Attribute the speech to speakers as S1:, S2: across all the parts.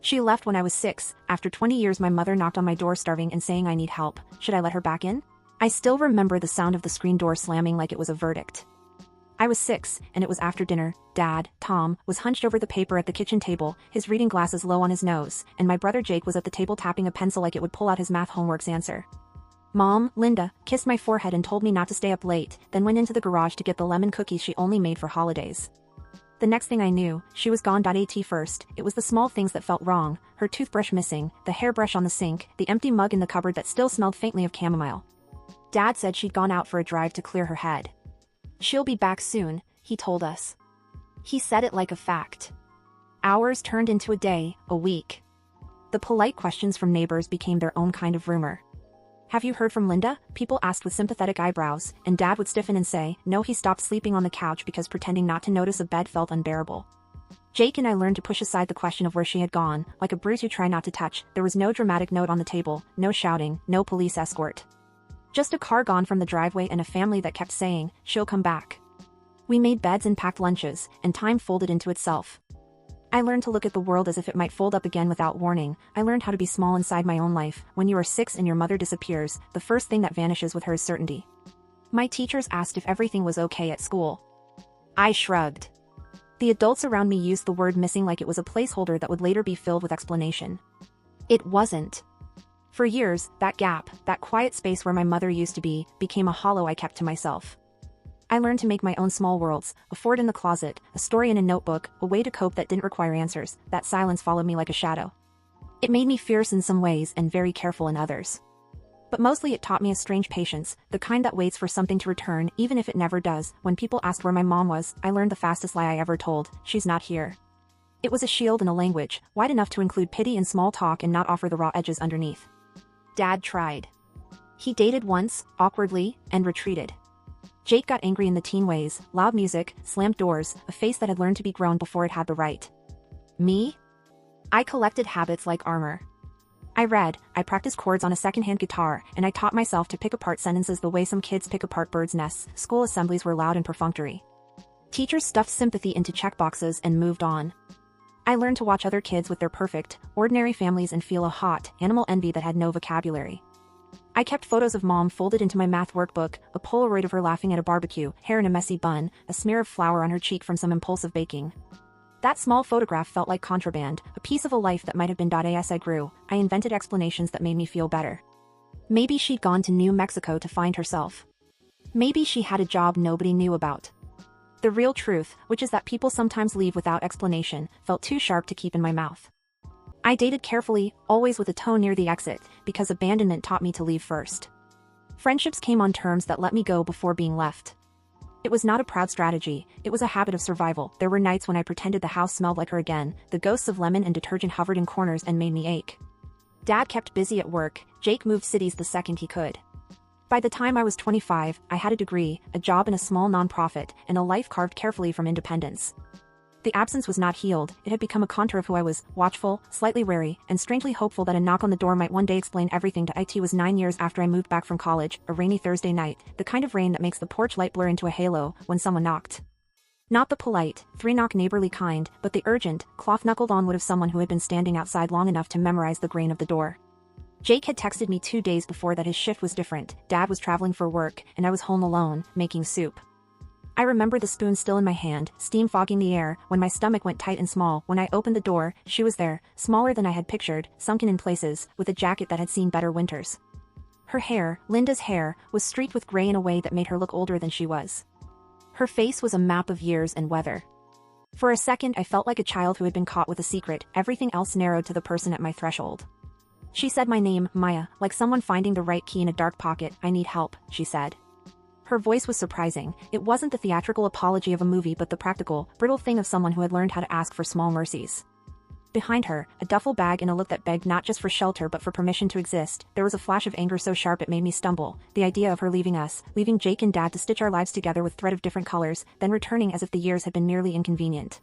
S1: She left when I was 6. After 20 years my mother knocked on my door starving and saying I need help. Should I let her back in? I still remember the sound of the screen door slamming like it was a verdict. I was 6, and it was after dinner. Dad, Tom, was hunched over the paper at the kitchen table, his reading glasses low on his nose, and my brother Jake was at the table tapping a pencil like it would pull out his math homework's answer. Mom, Linda, kissed my forehead and told me not to stay up late, then went into the garage to get the lemon cookies she only made for holidays. The next thing I knew, she was gone. At first, it was the small things that felt wrong, her toothbrush missing, the hairbrush on the sink, the empty mug in the cupboard that still smelled faintly of chamomile. Dad said she'd gone out for a drive to clear her head. She'll be back soon, he told us. He said it like a fact. Hours turned into a day, a week. The polite questions from neighbors became their own kind of rumor. Have you heard from Linda? People asked with sympathetic eyebrows, and Dad would stiffen and say, no. He stopped sleeping on the couch because pretending not to notice a bed felt unbearable. Jake and I learned to push aside the question of where she had gone, like a bruise you try not to touch. There was no dramatic note on the table, no shouting, no police escort. Just a car gone from the driveway and a family that kept saying, she'll come back. We made beds and packed lunches, and time folded into itself. I learned to look at the world as if it might fold up again without warning. I learned how to be small inside my own life. When you are 6 and your mother disappears, the first thing that vanishes with her is certainty. My teachers asked if everything was okay at school. I shrugged. The adults around me used the word missing like it was a placeholder that would later be filled with explanation. It wasn't. For years, that gap, that quiet space where my mother used to be, became a hollow I kept to myself. I learned to make my own small worlds, a fort in the closet, a story in a notebook, a way to cope that didn't require answers. That silence followed me like a shadow. It made me fierce in some ways and very careful in others. But mostly it taught me a strange patience, the kind that waits for something to return even if it never does. When people asked where my mom was, I learned the fastest lie I ever told: she's not here. It was a shield and a language, wide enough to include pity in small talk and not offer the raw edges underneath. Dad tried. He dated once, awkwardly, and retreated. Jake got angry in the teen ways, loud music, slammed doors, a face that had learned to be grown before it had the right. Me? I collected habits like armor. I read, I practiced chords on a secondhand guitar, and I taught myself to pick apart sentences the way some kids pick apart birds' nests. School assemblies were loud and perfunctory. Teachers stuffed sympathy into checkboxes and moved on. I learned to watch other kids with their perfect, ordinary families and feel a hot, animal envy that had no vocabulary. I kept photos of Mom folded into my math workbook, a Polaroid of her laughing at a barbecue, hair in a messy bun, a smear of flour on her cheek from some impulsive baking. That small photograph felt like contraband, a piece of a life that might have been. As I grew, I invented explanations that made me feel better. Maybe she'd gone to New Mexico to find herself. Maybe she had a job nobody knew about. The real truth, which is that people sometimes leave without explanation, felt too sharp to keep in my mouth. I dated carefully, always with a tone near the exit, because abandonment taught me to leave first. Friendships came on terms that let me go before being left. It was not a proud strategy, it was a habit of survival. There were nights when I pretended the house smelled like her again, the ghosts of lemon and detergent hovered in corners and made me ache. Dad kept busy at work, Jake moved cities the second he could. By the time I was 25, I had a degree, a job in a small nonprofit, and a life carved carefully from independence. The absence was not healed, it had become a contour of who I was, watchful, slightly wary, and strangely hopeful that a knock on the door might one day explain everything. It was 9 years after I moved back from college, a rainy Thursday night, the kind of rain that makes the porch light blur into a halo, when someone knocked. Not the polite, three-knock neighborly kind, but the urgent, cloth-knuckled onward of someone who had been standing outside long enough to memorize the grain of the door. Jake had texted me 2 days before that his shift was different, Dad was traveling for work, and I was home alone, making soup. I remember the spoon still in my hand, steam fogging the air, when my stomach went tight and small. When I opened the door, she was there, smaller than I had pictured, sunken in places, with a jacket that had seen better winters. Her hair, Linda's hair, was streaked with gray in a way that made her look older than she was. Her face was a map of years and weather. For a second I felt like a child who had been caught with a secret, everything else narrowed to the person at my threshold. She said my name, Maya, like someone finding the right key in a dark pocket. I need help, she said. Her voice was surprising. It wasn't the theatrical apology of a movie but the practical, brittle thing of someone who had learned how to ask for small mercies. Behind her, a duffel bag and a look that begged not just for shelter but for permission to exist, there was a flash of anger so sharp it made me stumble. The idea of her leaving us, leaving Jake and Dad to stitch our lives together with thread of different colors, then returning as if the years had been merely inconvenient.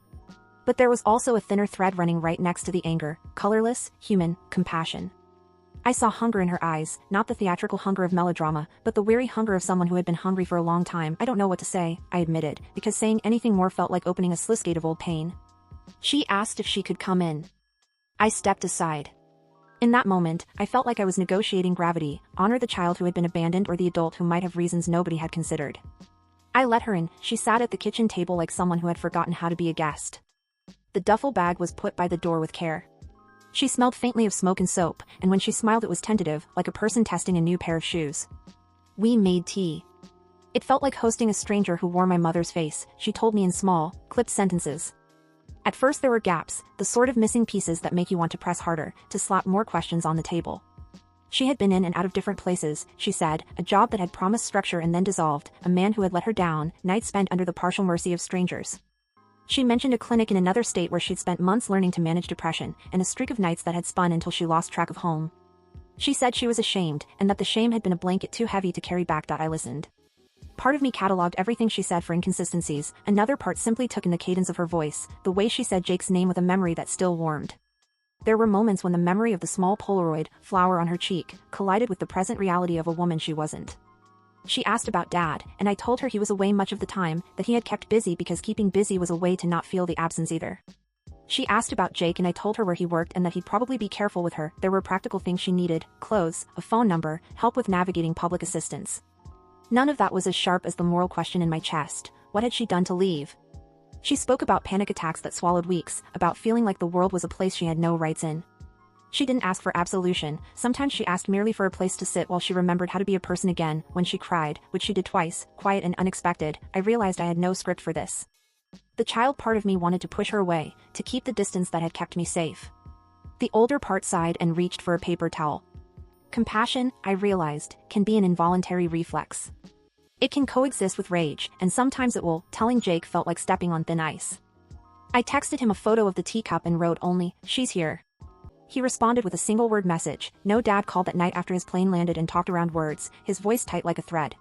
S1: But there was also a thinner thread running right next to the anger, colorless, human, compassion. I saw hunger in her eyes, not the theatrical hunger of melodrama, but the weary hunger of someone who had been hungry for a long time. I don't know what to say, I admitted, because saying anything more felt like opening a sluice gate of old pain. She asked if she could come in. I stepped aside. In that moment, I felt like I was negotiating gravity, honor the child who had been abandoned or the adult who might have reasons nobody had considered. I let her in. She sat at the kitchen table like someone who had forgotten how to be a guest. The duffel bag was put by the door with care. She smelled faintly of smoke and soap, and when she smiled it was tentative, like a person testing a new pair of shoes. We made tea. It felt like hosting a stranger who wore my mother's face, she told me in small, clipped sentences. At first there were gaps, the sort of missing pieces that make you want to press harder, to slap more questions on the table. She had been in and out of different places, she said, a job that had promised structure and then dissolved, a man who had let her down, nights spent under the partial mercy of strangers. She mentioned a clinic in another state where she'd spent months learning to manage depression, and a streak of nights that had spun until she lost track of home. She said she was ashamed, and that the shame had been a blanket too heavy to carry back. I listened. Part of me catalogued everything she said for inconsistencies, another part simply took in the cadence of her voice, the way she said Jake's name with a memory that still warmed. There were moments when the memory of the small Polaroid flower on her cheek collided with the present reality of a woman she wasn't. She asked about Dad, and I told her he was away much of the time, that he had kept busy because keeping busy was a way to not feel the absence either. She asked about Jake and I told her where he worked and that he'd probably be careful with her. There were practical things she needed, clothes, a phone number, help with navigating public assistance. None of that was as sharp as the moral question in my chest. What had she done to leave? She spoke about panic attacks that swallowed weeks, about feeling like the world was a place she had no rights in. She didn't ask for absolution, sometimes she asked merely for a place to sit while she remembered how to be a person again. When she cried, which she did twice, quiet and unexpected, I realized I had no script for this. The child part of me wanted to push her away, to keep the distance that had kept me safe. The older part sighed and reached for a paper towel. Compassion, I realized, can be an involuntary reflex. It can coexist with rage, and sometimes it will. Telling Jake felt like stepping on thin ice. I texted him a photo of the teacup and wrote only, "She's here." He responded with a single-word message. No. Dad called that night after his plane landed and talked around words, his voice tight like a thread.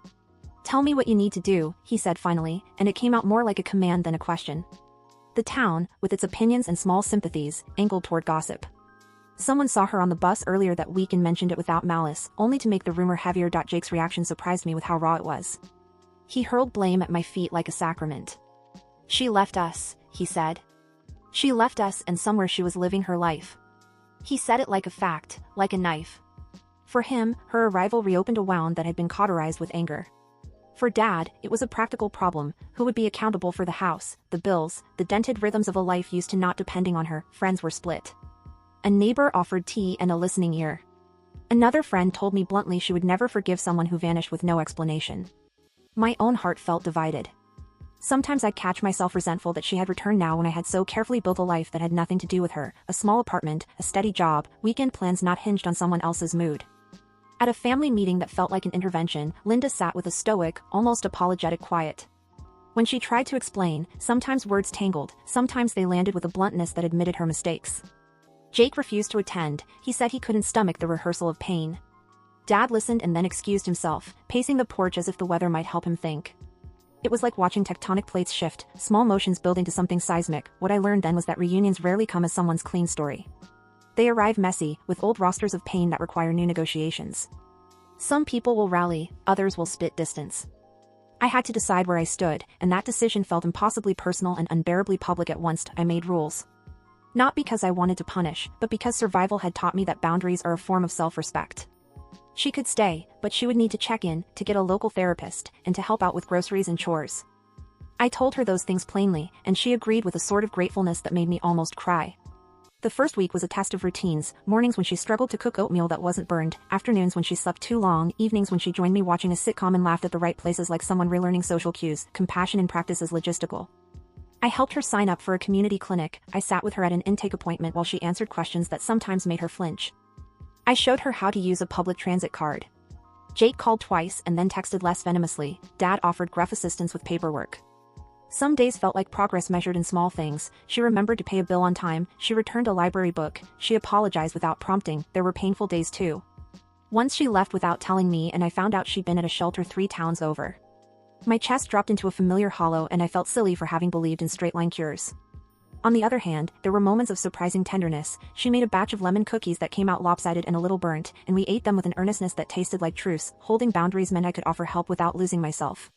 S1: "Tell me what you need to do," he said finally, and it came out more like a command than a question. The town, with its opinions and small sympathies, angled toward gossip. Someone saw her on the bus earlier that week and mentioned it without malice, only to make the rumor heavier. Jake's reaction surprised me with how raw it was. He hurled blame at my feet like a sacrament. "She left us," he said. "She left us, and somewhere she was living her life." He said it like a fact, like a knife. For him, her arrival reopened a wound that had been cauterized with anger. For Dad, it was a practical problem. Who would be accountable for the house, the bills, the dented rhythms of a life used to not depending on her? Friends were split. A neighbor offered tea and a listening ear. Another friend told me bluntly she would never forgive someone who vanished with no explanation. My own heart felt divided. Sometimes I'd catch myself resentful that she had returned now when I had so carefully built a life that had nothing to do with her, a small apartment, a steady job, weekend plans not hinged on someone else's mood. At a family meeting that felt like an intervention, Linda sat with a stoic, almost apologetic quiet. When she tried to explain, sometimes words tangled, sometimes they landed with a bluntness that admitted her mistakes. Jake refused to attend. He said he couldn't stomach the rehearsal of pain. Dad listened and then excused himself, pacing the porch as if the weather might help him think. It was like watching tectonic plates shift, small motions building to something seismic. What I learned then was that reunions rarely come as someone's clean story. They arrive messy, with old rosters of pain that require new negotiations. Some people will rally, others will spit distance. I had to decide where I stood, and that decision felt impossibly personal and unbearably public at once. I made rules. Not because I wanted to punish, but because survival had taught me that boundaries are a form of self-respect. She could stay, but she would need to check in, to get a local therapist, and to help out with groceries and chores. I told her those things plainly, and she agreed with a sort of gratefulness that made me almost cry. The first week was a test of routines, mornings when she struggled to cook oatmeal that wasn't burned, afternoons when she slept too long, evenings when she joined me watching a sitcom and laughed at the right places like someone relearning social cues. Compassion in practice is logistical. I helped her sign up for a community clinic. I sat with her at an intake appointment while she answered questions that sometimes made her flinch. I showed her how to use a public transit card. Jake called twice and then texted less venomously. Dad offered gruff assistance with paperwork. Some days felt like progress measured in small things. She remembered to pay a bill on time, she returned a library book, she apologized without prompting. There were painful days too. Once she left without telling me and I found out she'd been at a shelter 3 towns over. My chest dropped into a familiar hollow and I felt silly for having believed in straight-line cures. On the other hand, there were moments of surprising tenderness. She made a batch of lemon cookies that came out lopsided and a little burnt, and we ate them with an earnestness that tasted like truce. Holding boundaries meant I could offer help without losing myself.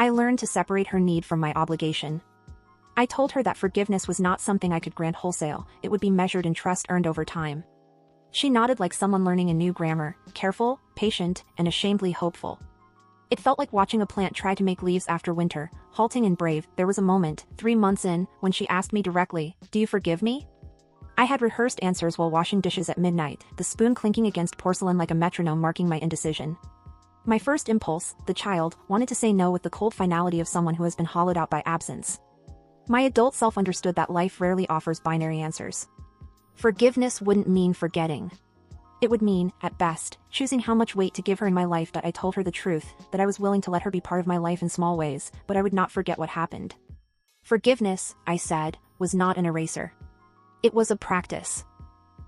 S1: I learned to separate her need from my obligation. I told her that forgiveness was not something I could grant wholesale, it would be measured in trust earned over time. She nodded like someone learning a new grammar, careful, patient, and ashamedly hopeful. It felt like watching a plant try to make leaves after winter, halting and brave. There was a moment, 3 months in, when she asked me directly, "Do you forgive me?" I had rehearsed answers while washing dishes at midnight, the spoon clinking against porcelain like a metronome marking my indecision. My first impulse, the child, wanted to say no with the cold finality of someone who has been hollowed out by absence. My adult self understood that life rarely offers binary answers. Forgiveness wouldn't mean forgetting. It would mean, at best, choosing how much weight to give her in my life. That I told her the truth, that I was willing to let her be part of my life in small ways, but I would not forget what happened. Forgiveness, I said, was not an eraser. It was a practice.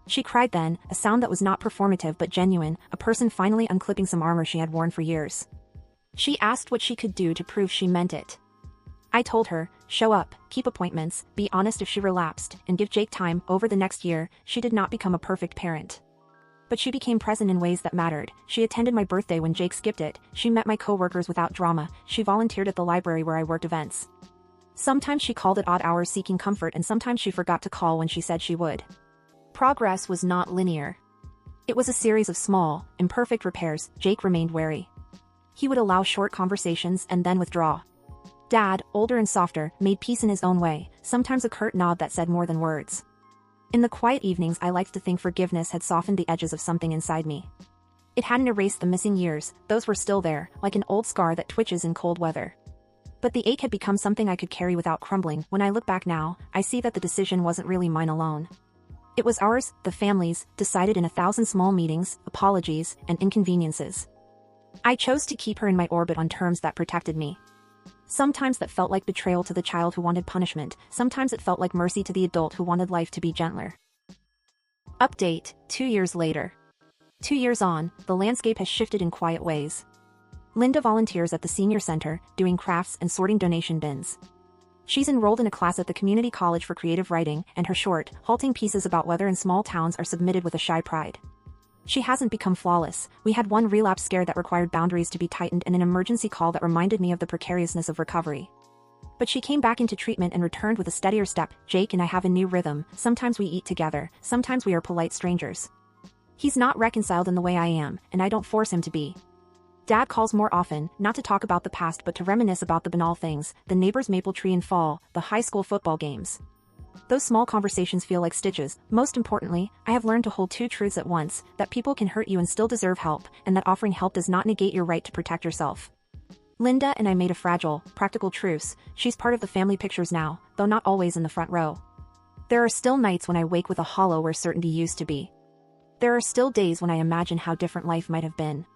S1: She cried then, a sound that was not performative but genuine, a person finally unclipping some armor she had worn for years. She asked what she could do to prove she meant it. I told her, show up, keep appointments, be honest if she relapsed, and give Jake time. Over the next year, she did not become a perfect parent. But she became present in ways that mattered. She attended my birthday when Jake skipped it, she met my coworkers without drama, she volunteered at the library where I worked events. Sometimes she called at odd hours seeking comfort, and sometimes she forgot to call when she said she would. Progress was not linear. It was a series of small, imperfect repairs. Jake remained wary. He would allow short conversations and then withdraw. Dad, older and softer, made peace in his own way, sometimes a curt nod that said more than words. In the quiet evenings, I liked to think forgiveness had softened the edges of something inside me. It hadn't erased the missing years, those were still there, like an old scar that twitches in cold weather. But the ache had become something I could carry without crumbling. When I look back now, I see that the decision wasn't really mine alone. It was ours, the family's, decided in 1,000 small meetings, apologies, and inconveniences. I chose to keep her in my orbit on terms that protected me. Sometimes that felt like betrayal to the child who wanted punishment, sometimes it felt like mercy to the adult who wanted life to be gentler. Update, 2 years later. 2 years on, the landscape has shifted in quiet ways. Linda volunteers at the senior center, doing crafts and sorting donation bins. She's enrolled in a class at the community college for creative writing, and her short, halting pieces about weather in small towns are submitted with a shy pride. She hasn't become flawless. We had one relapse scare that required boundaries to be tightened and an emergency call that reminded me of the precariousness of recovery. But she came back into treatment and returned with a steadier step. Jake and I have a new rhythm. Sometimes we eat together, sometimes we are polite strangers. He's not reconciled in the way I am, and I don't force him to be. Dad calls more often, not to talk about the past but to reminisce about the banal things, the neighbor's maple tree in fall, the high school football games. Those small conversations feel like stitches. Most importantly, I have learned to hold two truths at once, that people can hurt you and still deserve help, and that offering help does not negate your right to protect yourself. Linda and I made a fragile, practical truce. She's part of the family pictures now, though not always in the front row. There are still nights when I wake with a hollow where certainty used to be. There are still days when I imagine how different life might have been.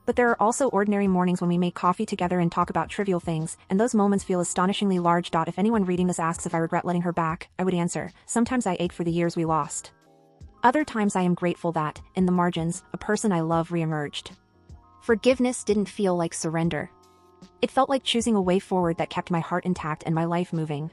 S1: But there are also ordinary mornings when we make coffee together and talk about trivial things, and those moments feel astonishingly large. If anyone reading this asks if I regret letting her back, I would answer, sometimes I ache for the years we lost. Other times I am grateful that, in the margins, a person I love reemerged. Forgiveness didn't feel like surrender. It felt like choosing a way forward that kept my heart intact and my life moving.